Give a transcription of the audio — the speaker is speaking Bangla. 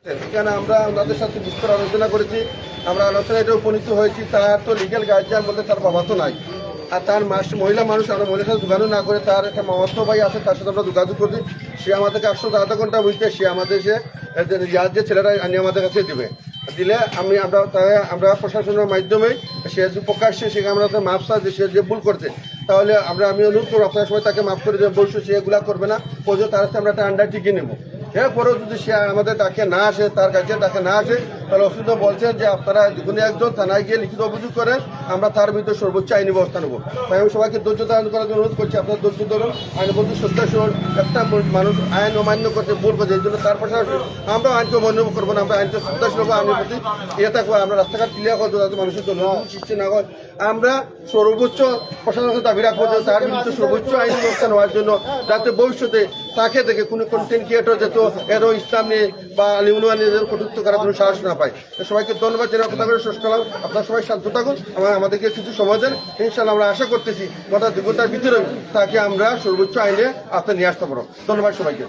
এখানে আমরা ওনাদের সাথে বিস্তর আলোচনা করেছি, আমরা আলোচনা এটা উপনীত হয়েছি। তার তো লিগেল গার্জিয়ান বলতে তার বাবা তো নাই, আর তার মহিলা মানুষ, আমরা মহিলার সাথে যোগাযোগ না করে তার একটা মামাতো ভাই আছে, তার সাথে আমরা যোগাযোগ করছি। সে আমাদেরকে 800 ঘন্টা বুঝতে সে আমাদের ইয়ার যে ছেলেরা আনি আমাদের কাছে দেবে, দিলে আমরা প্রশাসনের মাধ্যমে সে প্রকাশ্যে সেখানে আমরা মাফ চাই, সে যে ভুল করছে তাহলে আমি অনুরোধ করবো আপনার সময় তাকে মাফ করে দেবেন, বলছো সে এগুলা করবে না, পর্যন্ত তার সাথে আমরা একটা আন্ডারটেকিং নেবো। এরপরেও যদি সে আমাদের ডাকে না আসে, তার কাছে ডাকে না আসে, তাহলে অসুবিধা বলছেন যে আপনারা কোনো একজন থানায় গিয়ে লিখিত অভিযোগ করেন, আমরা তার বিরুদ্ধে সর্বোচ্চ আইনি ব্যবস্থা নেবো। তাই আমি সবাইকে ধৈর্য ধারণ করার জন্য অনুরোধ করছি, আপনার ধৈর্য ধরুন। আইনবদ্ধ শ্রদ্ধাশীল একটা মানুষ আইন অমান্য করতে ভুল করছে, এই জন্য তার পাশাপাশি আমরা আইনকে অমান্য করবো না, আমরা আইনকে শ্রদ্ধাশীল হবো। আইনের প্রতি ইয়ে থাকবো, আমরা রাস্তাঘাট ক্লিয়ার করবো যাতে মানুষের জন্য সৃষ্টি না হয়। আমরা সর্বোচ্চ প্রশাসনের দাবি রাখবো যে তার বিরুদ্ধে সর্বোচ্চ আইনি ব্যবস্থা নেওয়ার জন্য, যাতে ভবিষ্যতে তাকে থেকে কোনো কন্টেন্ট ক্রিয়েটর যেত এরও ইসলাম নিয়ে বা আলিমুলমা নিয়ে কটূক্ত করার কোনো সাহস না পায়। সবাইকে ধন্যবাদ জানাই, কথা করে শেষ করলাম। আপনারা সবাই শান্ত থাকুন, আমাদেরকে কিছু সময় দেন, ইনশাল্লাহ আমরা আশা করতেছি গত 2 ঘন্টার ভিতরে তাকে আমরা সর্বোচ্চ আইনে আপনার নিয়ে আসতে পারবো। ধন্যবাদ সবাইকে।